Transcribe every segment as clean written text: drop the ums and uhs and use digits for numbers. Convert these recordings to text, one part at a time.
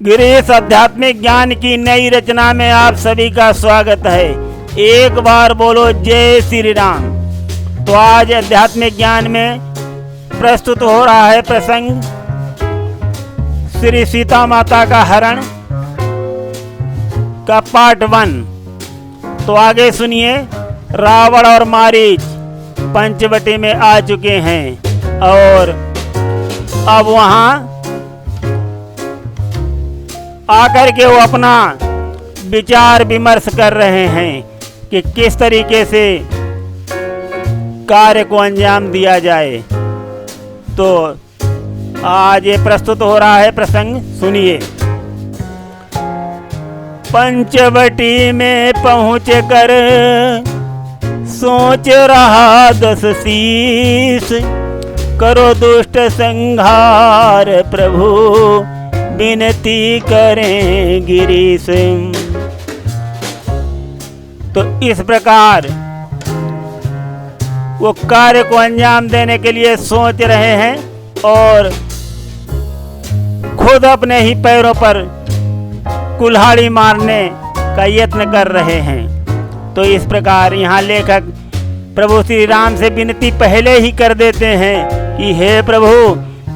गिरीश आध्यात्मिक ज्ञान की नई रचना में आप सभी का स्वागत है। एक बार बोलो जय श्री राम। तो आज आध्यात्मिक ज्ञान में प्रस्तुत हो रहा है प्रसंग श्री सीता माता का हरण का पार्ट 1। तो आगे सुनिए। रावण और मारीच पंचवटी में आ चुके हैं और अब वहां आकर के वो अपना विचार विमर्श कर रहे हैं कि किस तरीके से कार्य को अंजाम दिया जाए। तो आज ये प्रस्तुत हो रहा है प्रसंग, सुनिए। पंचवटी में पहुँच कर सोच रहा 10 शीश, करो दुष्ट संहार प्रभु विनती करें गिरीश। तो इस प्रकार वो कार्य को अंजाम देने के लिए सोच रहे हैं और खुद अपने ही पैरों पर कुल्हाड़ी मारने का यत्न कर रहे हैं। तो इस प्रकार यहाँ लेखक प्रभु श्री राम से विनती पहले ही कर देते हैं कि हे प्रभु,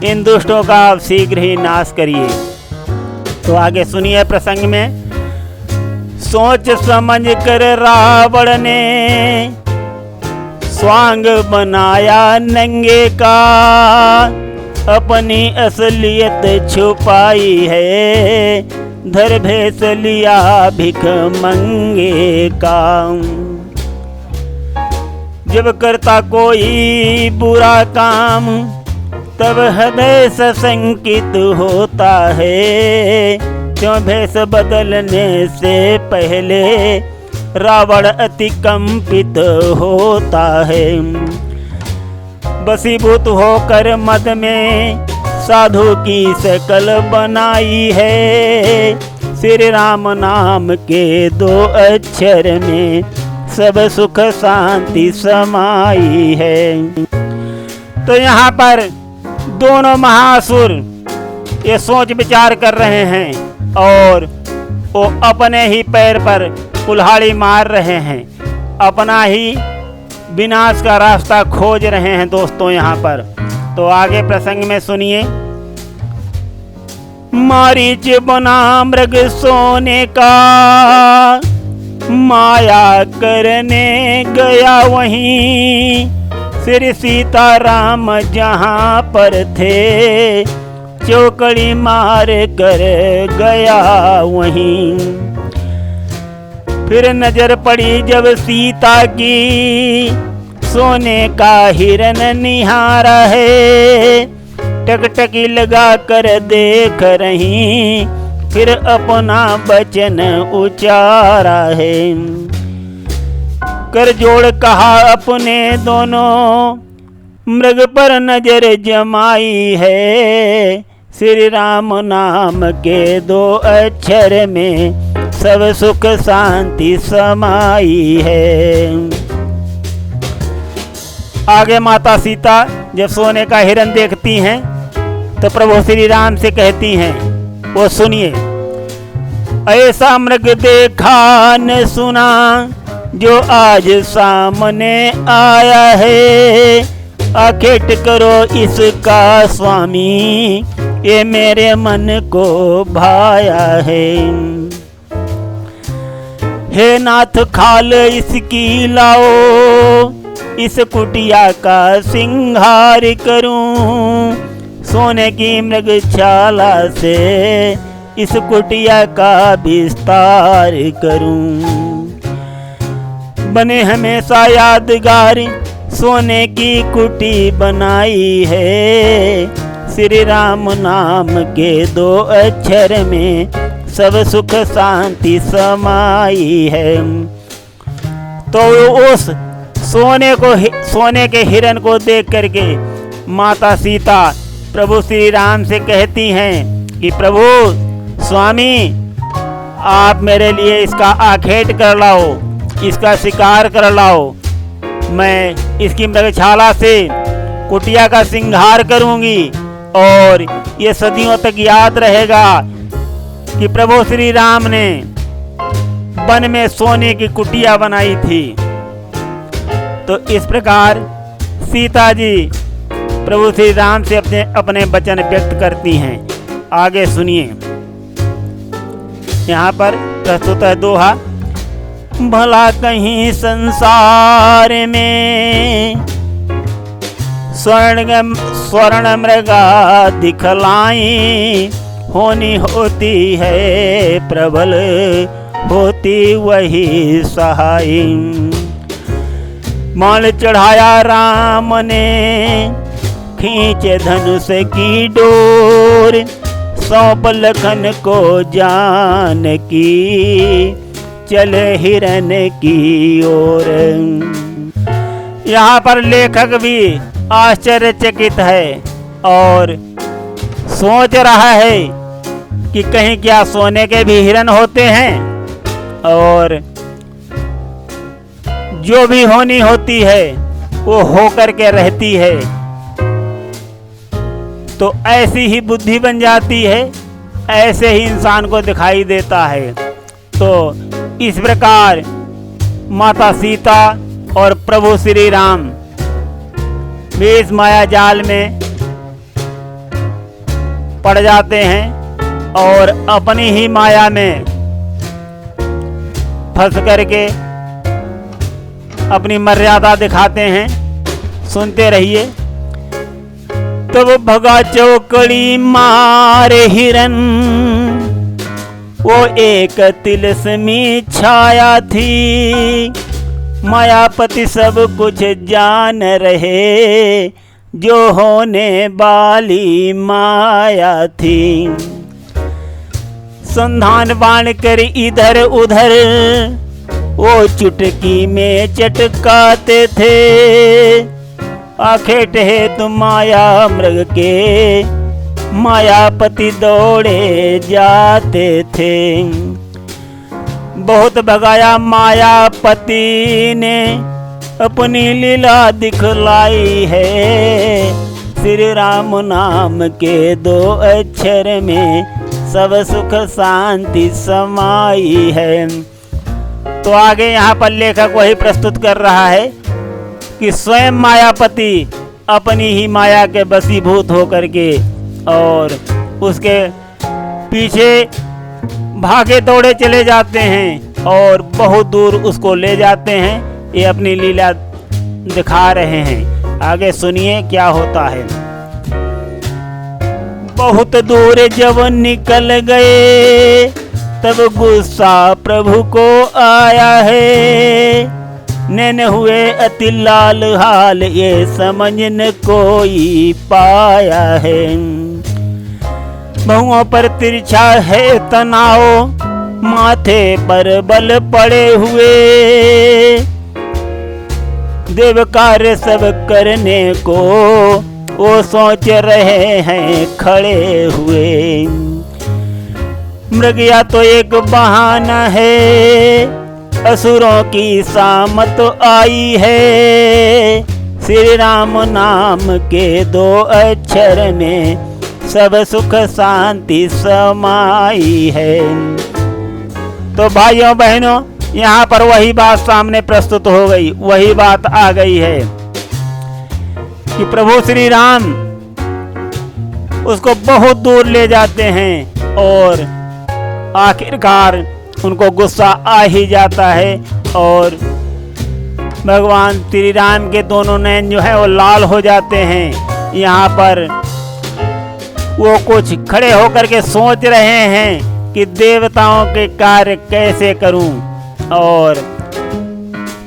इन दुष्टों का आप शीघ्र ही नाश करिए। तो आगे सुनिए प्रसंग में। सोच समझ कर रावण ने स्वांग बनाया नंगे का, अपनी असलियत छुपाई है, धर भेस लिया भिख मंगे का। जब करता कोई बुरा काम तब हृदय सशंकित होता है, क्यों भेष बदलने से पहले रावण अति कंपित होता है। वशीभूत होकर मद में साधु की शकल बनाई है, श्री राम नाम के 2 अक्षर में सब सुख शांति समाई है। तो यहाँ पर दोनों महासुर ये सोच विचार कर रहे हैं और वो अपने ही पैर पर कुल्हाड़ी मार रहे हैं, अपना ही विनाश का रास्ता खोज रहे हैं दोस्तों यहाँ पर। तो आगे प्रसंग में सुनिए। मारीच बना मृग सोने का, माया करने गया वहीं, श्री सीताराम जहाँ पर थे, चौकड़ी मार कर गया वहीं। फिर नजर पड़ी जब सीता की, सोने का हिरन निहारा है, टकटकी लगा कर देख रही, फिर अपना वचन उचारा है। कर जोड़ कहा अपने दोनों मृग पर नजर जमाई है, श्री राम नाम के 2 अक्षर में सब सुख शांति समाई है। आगे माता सीता जब सोने का हिरन देखती हैं तो प्रभु श्री राम से कहती हैं, वो सुनिए। ऐसा मृग देखा न सुना जो आज सामने आया है, आखेट करो इसका स्वामी, ये मेरे मन को भाया है। हे नाथ खाल इसकी लाओ, इस कुटिया का सिंगार करूं, सोने की मृगशाला से इस कुटिया का विस्तार करूं। बने हमेशा यादगार सोने की कुटी बनाई है, श्री राम नाम के 2 अक्षर में सब सुख शांति समाई है। तो उस सोने के हिरन को देख करके माता सीता प्रभु श्री राम से कहती हैं कि प्रभु स्वामी, आप मेरे लिए इसका आखेट कर लाओ, इसका शिकार कर लाओ, मैं इसकी मृगशाला से कुटिया का श्रृंगार करूंगी और ये सदियों तक याद रहेगा कि प्रभु श्री राम ने वन में सोने की कुटिया बनाई थी। तो इस प्रकार सीता जी प्रभु श्री राम से अपने वचन व्यक्त करती हैं। आगे सुनिए, यहाँ पर प्रस्तुत है दोहा। भला कहीं संसार में स्वर्ण मृगा दिखलाई, होनी होती है प्रबल, होती वही सहाय। माल चढ़ाया राम ने, खींचे धनुष की डोर, सौंप लखन को जानकी, चले हिरन की ओर। यहाँ पर लेखक भी आश्चर्यचकित है और सोच रहा है कि कहीं क्या सोने के भी हिरन होते हैं, और जो भी होनी होती है वो होकर के रहती है। तो ऐसी ही बुद्धि बन जाती है, ऐसे ही इंसान को दिखाई देता है। तो इस प्रकार माता सीता और प्रभु श्री राम भी इस माया जाल में पड़ जाते हैं और अपनी ही माया में फंस करके अपनी मर्यादा दिखाते हैं। सुनते रहिए। तब भगा चौकड़ी मारे हिरन, वो एक तिलस्मी छाया थी। मायापति सब कुछ जान रहे, जो होने वाली माया थी। संधान बाण कर इधर उधर, वो चुटकी में चटकाते थे। आखे टहे तुम माया मृग के, मायापति दौड़े जाते थे। बहुत भगाया मायापति ने, अपनी लीला दिखलाई है। श्री राम नाम के दो अक्षर में, सब सुख शांति समाई है। तो आगे यहाँ पर लेखक वही प्रस्तुत कर रहा है कि स्वयं मायापति अपनी ही माया के वशीभूत होकर के और उसके पीछे भागे दौड़े चले जाते हैं और बहुत दूर उसको ले जाते हैं। ये अपनी लीला दिखा रहे हैं। आगे सुनिए क्या होता है। बहुत दूर जब निकल गए, तब गुस्सा प्रभु को आया है। नैन हुए अति लाल हाल, ये समझ न कोई पाया है। बहुओं पर तिरछा है तनाव, माथे पर बल पड़े हुए। देव कार्य सब करने को, वो सोच रहे हैं खड़े हुए। मृगया तो एक बहाना है, असुरों की सामत आई है। श्री राम नाम के दो अक्षर में, सब सुख शांति समाई है। तो भाइयों बहनों, यहाँ पर वही बात सामने प्रस्तुत हो गई, वही बात आ गई है कि प्रभु श्री राम उसको बहुत दूर ले जाते हैं और आखिरकार उनको गुस्सा आ ही जाता है और भगवान श्री राम के दोनों नैन जो है वो लाल हो जाते हैं। यहाँ पर वो कुछ खड़े होकर के सोच रहे हैं कि देवताओं के कार्य कैसे करूं, और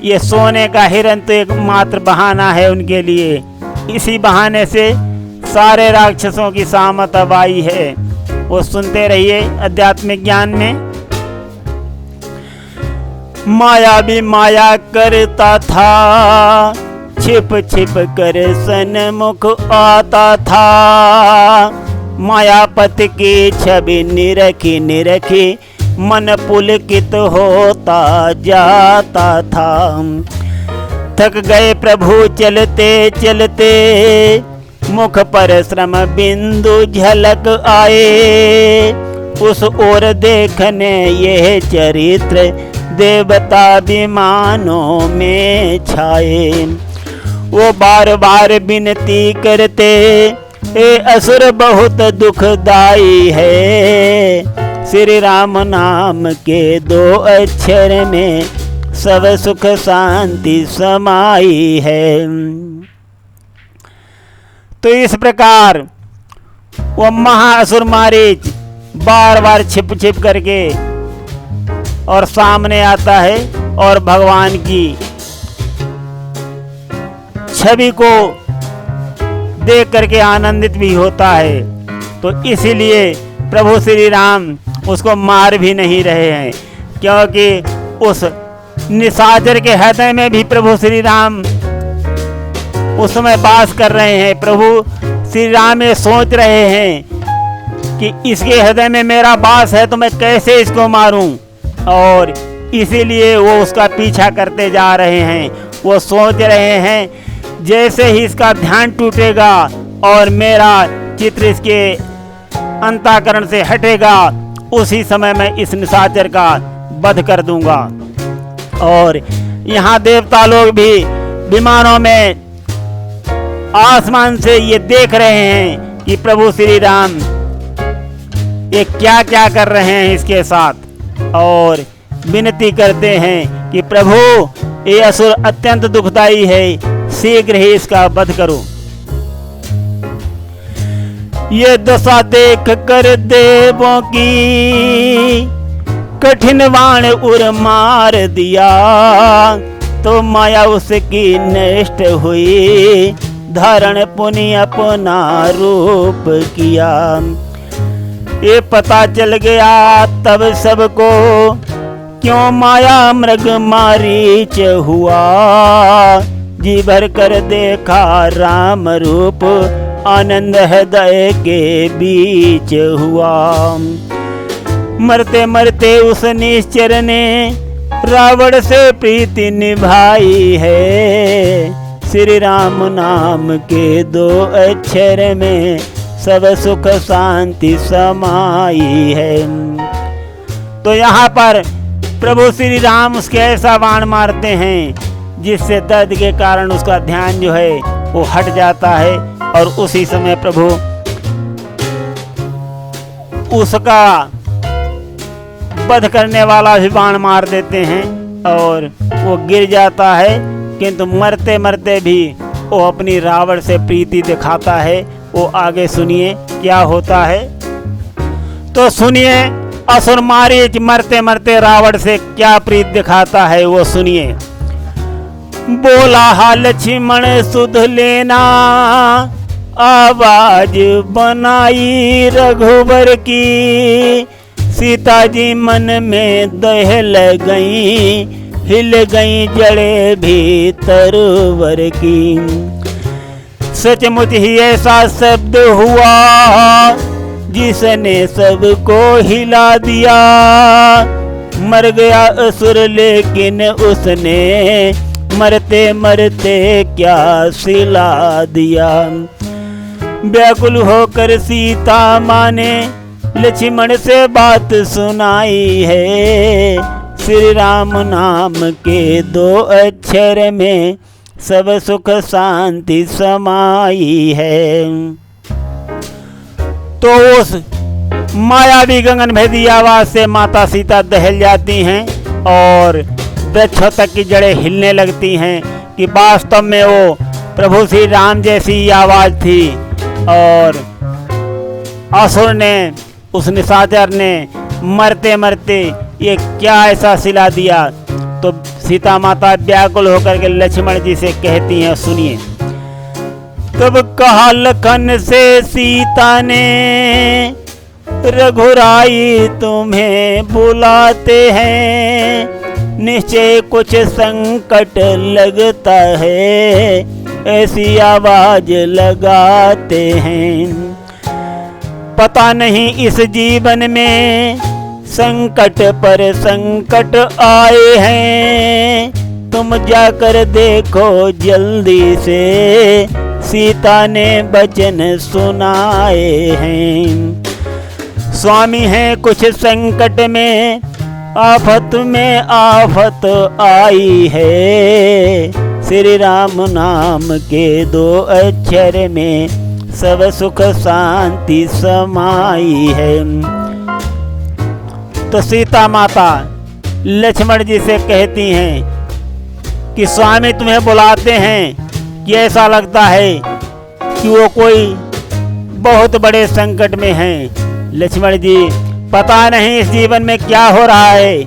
ये सोने का हिरन तो एक मात्र बहाना है उनके लिए। इसी बहाने से सारे राक्षसों की सामत अब आई है। वो सुनते रहिए आध्यात्मिक ज्ञान में। माया भी माया करता था, छिप छिप कर सन्मुख आता था। मायापति की छवि निरखी निरखी, मन पुलकित होता जाता था। थक गए प्रभु चलते चलते, मुख पर श्रम बिंदु झलक आए। उस ओर देखने यह चरित्र देवता विमानों में छाए। वो बार बार विनती करते, ए असुर बहुत दुखदाई है, श्री राम नाम के 2 अक्षर में सब सुख शांति समाई है। तो इस प्रकार वो महाअसुर मारीच बार बार छिप छिप करके और सामने आता है और भगवान की छवि को देख करके आनंदित भी होता है। तो इसीलिए प्रभु श्री राम उसको मार भी नहीं रहे हैं, क्योंकि उस निशाचर के हृदय में भी प्रभु श्री राम उस समय वास कर रहे हैं। प्रभु श्री राम ये सोच रहे हैं कि इसके हृदय में मेरा वास है तो मैं कैसे इसको मारूं, और इसीलिए वो उसका पीछा करते जा रहे हैं। वो सोच रहे हैं जैसे ही इसका ध्यान टूटेगा और मेरा चित्र इसके अंतःकरण से हटेगा, उसी समय मैं इस निशाचर का वध कर दूंगा। और यहाँ देवता लोग भी विमानों में आसमान से ये देख रहे हैं कि प्रभु श्री राम ये क्या क्या कर रहे हैं इसके साथ, और विनती करते हैं कि प्रभु ये असुर अत्यंत दुखदाई है, शीघ्र ही इसका वध करो। ये दशा देख कर देवों की कठिन बाण उर मार दिया, तो माया उसकी नष्ट हुई, धारण पुनि अपना रूप किया। ये पता चल गया तब सबको, क्यों माया मृग मारीच हुआ, जी भर कर देखा राम रूप, आनंद हृदय के बीच हुआ। मरते मरते उस निश्चर ने रावण से प्रीति निभाई है, श्री राम नाम के 2 अक्षर में सब सुख शांति समाई है। तो यहाँ पर प्रभु श्री राम उसके ऐसा बाण मारते हैं जिससे दर्द के कारण उसका ध्यान जो है वो हट जाता है, और उसी समय प्रभु उसका वध करने वाला भी बाण मार देते हैं और वो गिर जाता है। किंतु मरते मरते भी वो अपनी रावण से प्रीति दिखाता है। वो आगे सुनिए क्या होता है। तो सुनिए असुर मारीच मरते मरते रावण से क्या प्रीत दिखाता है, वो सुनिए। बोला हा लक्ष्मण सुध लेना, आवाज बनाई रघुवर की, सीता जी मन में दहल गई, हिल गई जड़े भीतर वर की। सचमुच ही ऐसा शब्द हुआ जिसने सबको हिला दिया, मर गया असुर लेकिन उसने मरते मरते क्या सिला दिया। व्याकुल होकर सीता माँ ने लक्ष्मण से बात सुनाई है, श्री राम नाम के 2 अक्षर में सब सुख शांति समाई है। तो उस मायावी गगन भेदी आवाज से माता सीता दहल जाती हैं और वृक्षों तक की जड़ें हिलने लगती हैं कि वास्तव में वो प्रभु श्री राम जैसी आवाज थी। और असुर ने, उस निशाचर ने मरते मरते ये क्या ऐसा सिला दिया। तो सीता माता व्याकुल होकर के लक्ष्मण जी से कहती हैं, सुनिए। तब कहा लखन से सीता ने, रघुराई तुम्हें बुलाते हैं, निश्चय कुछ संकट लगता है, ऐसी आवाज लगाते हैं। पता नहीं इस जीवन में संकट पर संकट आए हैं, तुम जाकर देखो जल्दी से, सीता ने वचन सुनाए हैं। स्वामी है कुछ संकट में, आफत में आफत आई है। श्री राम नाम के 2 अक्षर में सब सुख शांति समाई है। तो सीता माता लक्ष्मण जी से कहती हैं कि स्वामी तुम्हें बुलाते हैं कि ऐसा लगता है कि वो कोई बहुत बड़े संकट में हैं। लक्ष्मण जी, पता नहीं इस जीवन में क्या हो रहा है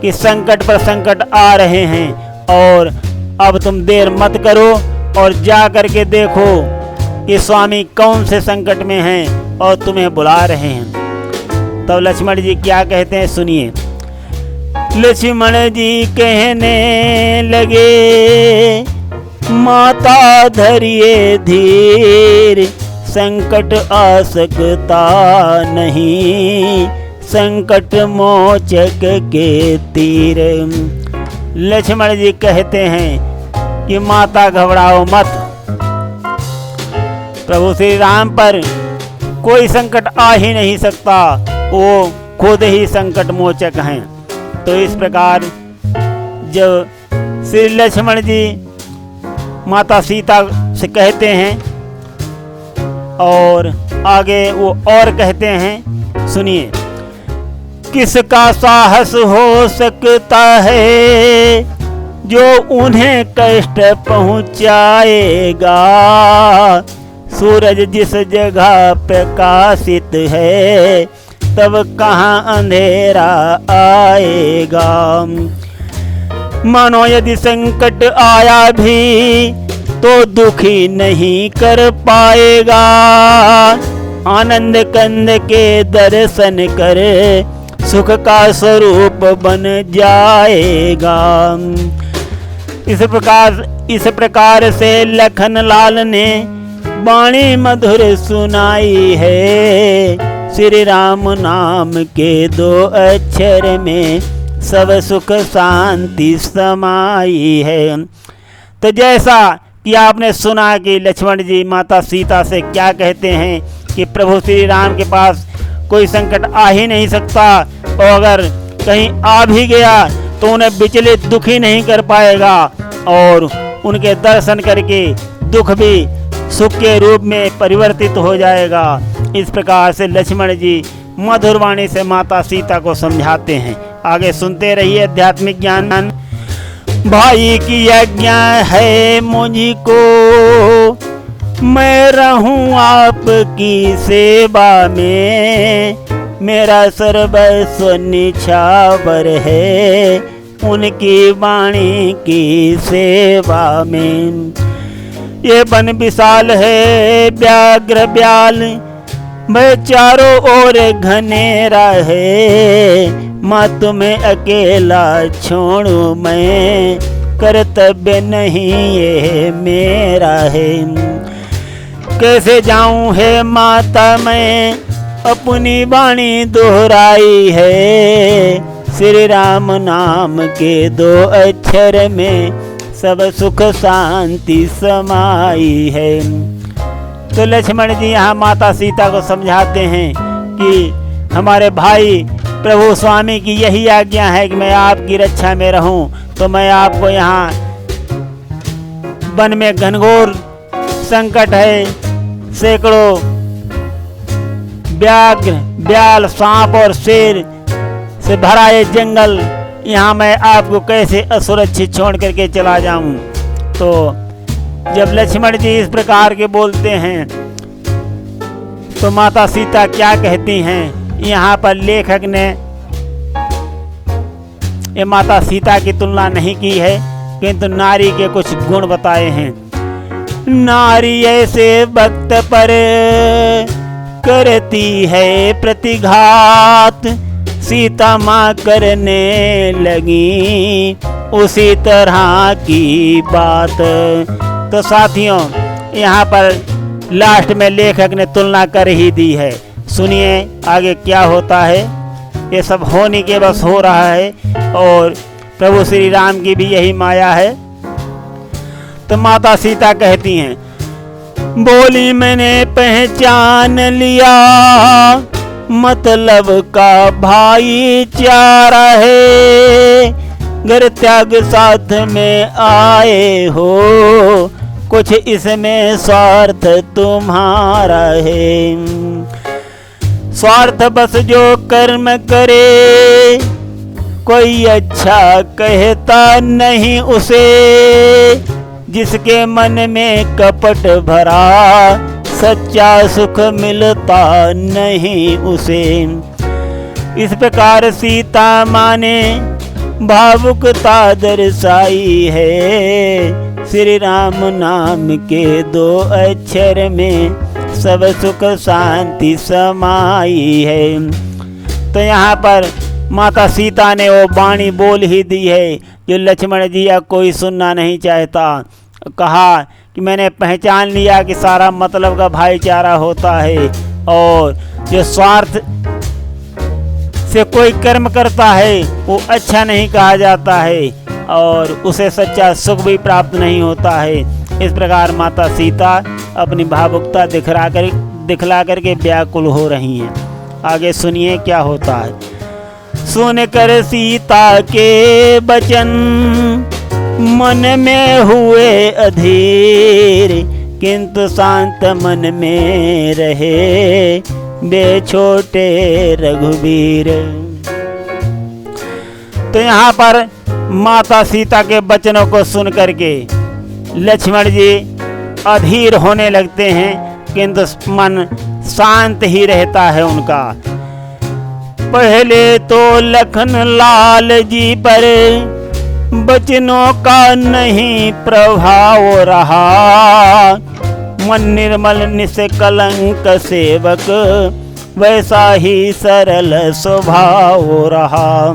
कि संकट पर संकट आ रहे हैं, और अब तुम देर मत करो और जा करके देखो कि स्वामी कौन से संकट में हैं और तुम्हें बुला रहे हैं। तब लक्ष्मण जी क्या कहते हैं, सुनिए। लक्ष्मण जी कहने लगे, माता धरिए धीर, संकट आ सकता नहीं, संकट मोचक के तीर। लक्ष्मण जी कहते हैं कि माता घबराओ मत, प्रभु श्री राम पर कोई संकट आ ही नहीं सकता, वो खुद ही संकट मोचक हैं। तो इस प्रकार जब श्री लक्ष्मण जी माता सीता से कहते हैं और आगे वो और कहते हैं, सुनिए। किसका साहस हो सकता है जो उन्हें कष्ट पहुंचाएगा, सूरज जिस जगह प्रकाशित है तब कहाँ अंधेरा आएगा। मानो यदि संकट आया भी तो दुखी नहीं कर पाएगा, आनंद कंद के दर्शन कर सुख का स्वरूप बन जाएगा। इस प्रकार से लखन लाल ने वाणी मधुर सुनाई है। श्री राम नाम के 2 अक्षर में सब सुख शांति समाई है। तो जैसा कि आपने सुना कि लक्ष्मण जी माता सीता से क्या कहते हैं कि प्रभु श्री राम के पास कोई संकट आ ही नहीं सकता, और अगर कहीं आ भी गया तो उन्हें विचलित दुखी नहीं कर पाएगा, और उनके दर्शन करके दुख भी सुख के रूप में परिवर्तित हो जाएगा। इस प्रकार से लक्ष्मण जी मधुर वाणी से माता सीता को समझाते हैं। आगे सुनते रहिए आध्यात्मिक ज्ञान। भाई की आज्ञा है मुझको, मैं रहूं आपकी सेवा में, मेरा सर्वस्व निछावर है उनकी वाणी की सेवा में। ये वन विशाल है व्याघ्र ब्याल, मैं चारों ओर घनेरा है, माँ तुम्हें अकेला छोड़ू मैं, कर्तव्य नहीं ये मेरा है। कैसे जाऊं है माता मैं, अपनी वाणी दोहराई है, श्री राम नाम के 2 अक्षर में सब सुख शांति समाई है। तो लक्ष्मण जी यहाँ माता सीता को समझाते हैं कि हमारे भाई प्रभु स्वामी की यही आज्ञा है कि मैं आपकी रक्षा में रहूं, तो मैं आपको यहाँ वन में घनघोर संकट है, सैकड़ों व्याघ्र ब्याल सांप और शेर से भरा ये जंगल, यहाँ मैं आपको कैसे असुरक्षित छोड़ करके चला जाऊं। तो जब लक्ष्मण जी इस प्रकार के बोलते हैं तो माता सीता क्या कहती हैं, यहाँ पर लेखक ने ये माता सीता की तुलना नहीं की है, किंतु नारी के कुछ गुण बताए हैं। नारी ऐसे वक्त पर करती है प्रतिघात, सीता माँ करने लगी उसी तरह की बात। तो साथियों यहाँ पर लास्ट में लेखक ने तुलना कर ही दी है। सुनिए आगे क्या होता है। ये सब होने के बस हो रहा है और प्रभु श्री राम की भी यही माया है। तो माता सीता कहती हैं, बोली मैंने पहचान लिया, मतलब का भाईचारा है। घर त्याग साथ में आए हो, कुछ इसमें स्वार्थ तुम्हारा है। स्वार्थ बस जो कर्म करे, कोई अच्छा कहता नहीं उसे। जिसके मन में कपट भरा, सच्चा सुख मिलता नहीं उसे। इस प्रकार सीता माँ ने भावुकता दर्शाई है। श्री राम नाम के 2 अक्षर में सब सुख शांति समाई है। तो यहाँ पर माता सीता ने वो वाणी बोल ही दी है जो लक्ष्मण जी या कोई सुनना नहीं चाहता। कहा कि मैंने पहचान लिया कि सारा मतलब का भाईचारा होता है, और जो स्वार्थ से कोई कर्म करता है वो अच्छा नहीं कहा जाता है, और उसे सच्चा सुख भी प्राप्त नहीं होता है। इस प्रकार माता सीता अपनी भावुकता दिखला करके व्याकुल हो रही हैं। आगे सुनिए क्या होता है। सुनकर सीता के वचन मन में हुए अधीर, किंतु शांत मन में रहे बे छोटे रघुवीर। तो यहाँ पर माता सीता के वचनों को सुन करके लक्ष्मण जी अधीर होने लगते हैं, किंतु मन शांत ही रहता है उनका। पहले तो लखन लाल जी पर वचनों का नहीं प्रभाव रहा, मन निर्मल निष्कलंक सेवक वैसा ही सरल स्वभाव रहा।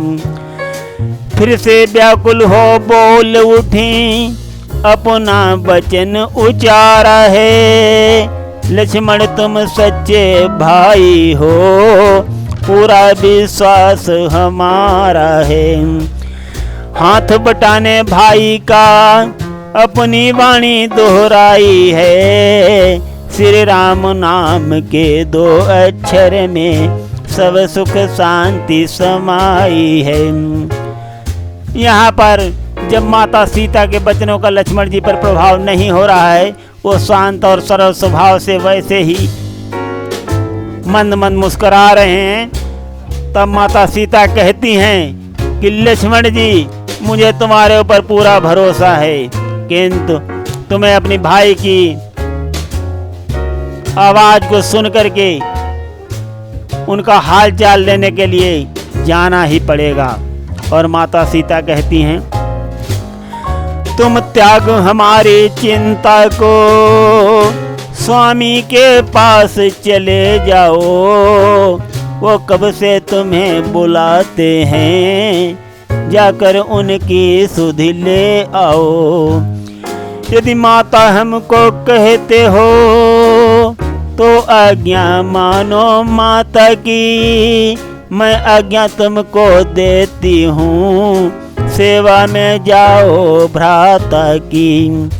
फिर से व्याकुल हो बोल उठी, अपना वचन उचारा है। लक्ष्मण तुम सच्चे भाई हो, पूरा विश्वास हमारा है। हाथ बटाने भाई का अपनी वाणी दोहराई है। श्री राम नाम के 2 अक्षर में सब सुख शांति समाई है। यहाँ पर जब माता सीता के वचनों का लक्ष्मण जी पर प्रभाव नहीं हो रहा है, वो शांत और सरल स्वभाव से वैसे ही मंद मंद मुस्कुरा रहे हैं, तब माता सीता कहती हैं कि लक्ष्मण जी मुझे तुम्हारे ऊपर पूरा भरोसा है, किंतु तुम्हें अपनी भाई की आवाज को सुन करके उनका हाल चाल लेने के लिए जाना ही पड़ेगा। और माता सीता कहती हैं, तुम त्याग हमारी चिंता को, स्वामी के पास चले जाओ। वो कब से तुम्हें बुलाते हैं, जाकर उनकी सुध ले आओ। यदि माता हमको कहते हो तो आज्ञा मानो माता की, मैं आज्ञा तुमको देती हूँ, सेवा में जाओ भ्राता की।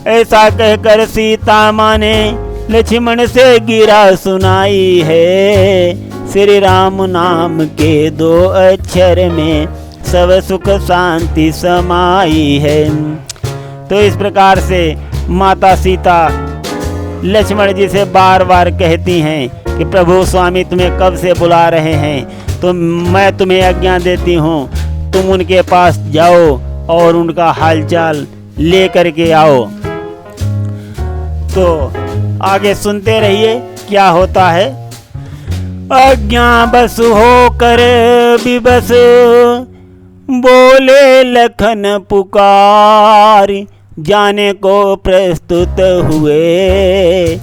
ऐसा कहकर सीता माँ ने लक्ष्मण से गिरा सुनाई है। श्री राम नाम के 2 अक्षर में सब सुख शांति समाई है। तो इस प्रकार से माता सीता लक्ष्मण जी से बार बार कहती हैं कि प्रभु स्वामी तुम्हें कब से बुला रहे हैं, तो मैं तुम्हें आज्ञा देती हूँ, तुम उनके पास जाओ और उनका हालचाल ले करके आओ। तो आगे सुनते रहिए क्या होता है। आज्ञा बस होकर विवश बोले लखन पुकार, जाने को प्रस्तुत हुए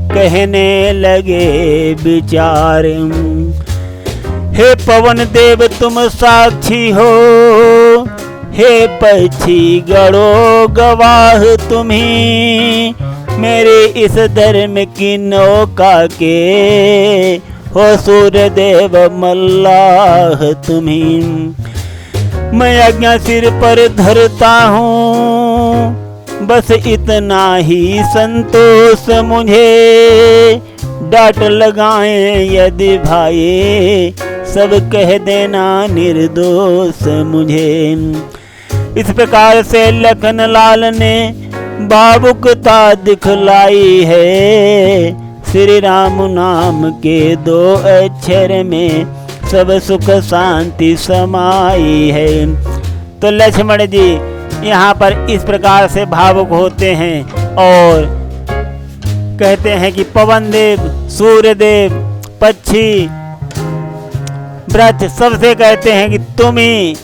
कहने लगे विचार। हे पवन देव तुम साक्षी हो, हे पक्षी गणों गवाह तुम्ही, मेरे इस धर्म की नौका के हो सूर्य देव मल्लाह तुम्ही। मैं आज्ञा सिर पर धरता हूँ, बस इतना ही संतोष मुझे, डांट लगाएं यदि भाई, सब कह देना निर्दोष मुझे। इस प्रकार से लखन लाल ने भावुकता दिखलाई है, श्री राम नाम के 2 अक्षर में सब सुख शांति समाई है। तो लक्ष्मण जी यहाँ पर इस प्रकार से भावुक होते हैं और कहते हैं कि पवन देव, सूर्य देव, पक्षी, वृक्ष सबसे कहते हैं कि तुम ही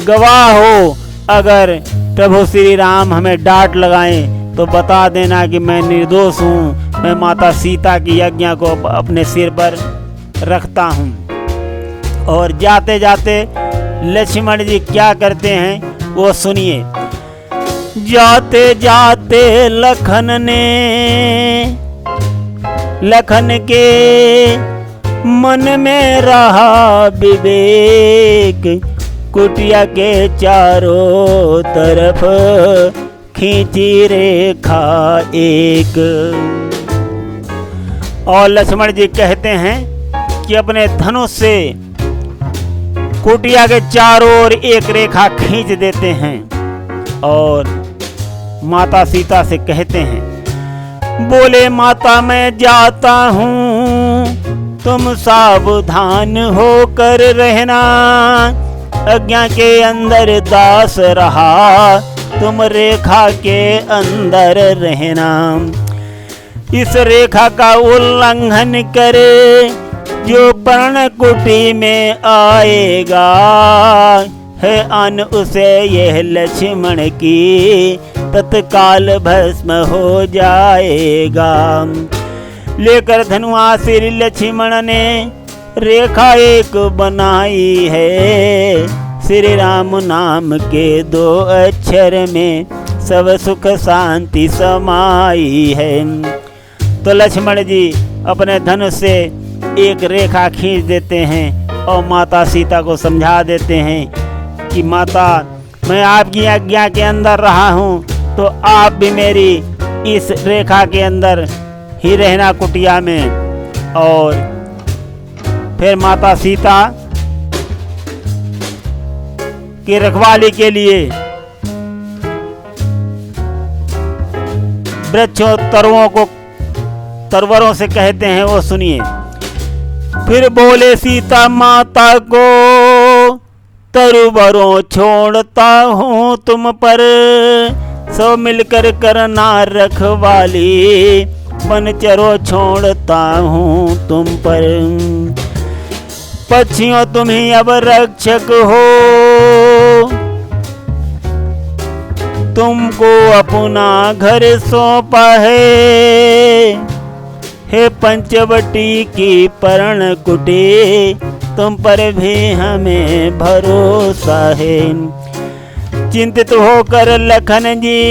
गवाह हो। अगर प्रभु श्री राम हमें डांट लगाएं तो बता देना कि मैं निर्दोष हूँ, मैं माता सीता की आज्ञा को अपने सिर पर रखता हूँ। और जाते जाते लक्ष्मण जी क्या करते हैं वो सुनिए। जाते जाते लखन के मन में रहा विवेक, कुटिया के चारों तरफ खींची रेखा एक। और लक्ष्मण जी कहते हैं कि अपने धनुष से कुटिया के चारों ओर एक रेखा खींच देते हैं और माता सीता से कहते हैं, बोले माता मैं जाता हूँ, तुम सावधान होकर रहना, आज्ञा के अंदर दास रहा, तुम रेखा के अंदर रहना। इस रेखा का उल्लंघन करे जो पर्णकुटी में आएगा, है अन उसे यह लक्ष्मण की तत्काल भस्म हो जाएगा। लेकर धनुआ श्री लक्ष्मण ने रेखा एक बनाई है, श्री राम नाम के 2 अक्षर में सब सुख शांति समाई है। तो लक्ष्मण जी अपने धनुष से एक रेखा खींच देते हैं और माता सीता को समझा देते हैं कि माता मैं आपकी आज्ञा के अंदर रहा हूँ, तो आप भी मेरी इस रेखा के अंदर ही रहना कुटिया में। और फिर माता सीता की रखवाली के लिए वृक्षों तरवरों से कहते हैं, वो सुनिए। फिर बोले सीता माता को, तरवरों छोड़ता हूँ तुम पर, सब मिलकर करना रखवाली, बनचरों छोड़ता हूँ तुम पर। पक्षियों तुम ही अब रक्षक हो, तुमको अपना घर सौंपा है पंचवटी की पर्णकुटी, तुम पर भी हमें भरोसा है। चिंतित होकर लखन जी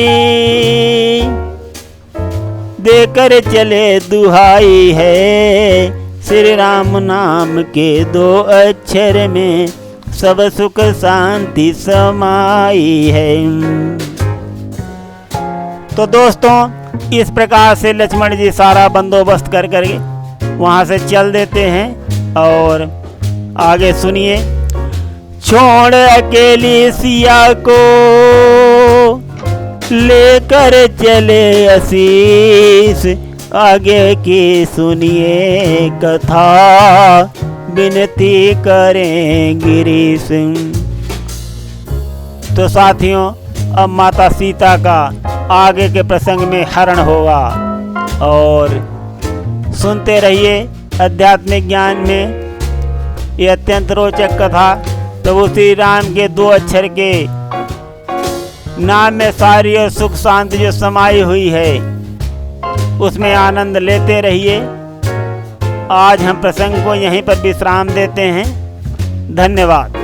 देकर चले दुहाई है, श्री राम नाम के 2 अक्षर में सब सुख शांति समाई है। तो दोस्तों इस प्रकार से लक्ष्मण जी सारा बंदोबस्त कर करके वहां से चल देते हैं और आगे सुनिए। छोड़ अकेली सिया को लेकर चले आशीष, आगे की सुनिए कथा विनती करें गिरीश। तो साथियों अब माता सीता का आगे के प्रसंग में हरण होगा और सुनते रहिए आध्यात्मिक ज्ञान में ये अत्यंत रोचक कथा। प्रभु श्री राम के 2 अक्षर के नाम में सारी और सुख शांति जो समाई हुई है उसमें आनंद लेते रहिए। आज हम प्रसंग को यहीं पर विश्राम देते हैं। धन्यवाद।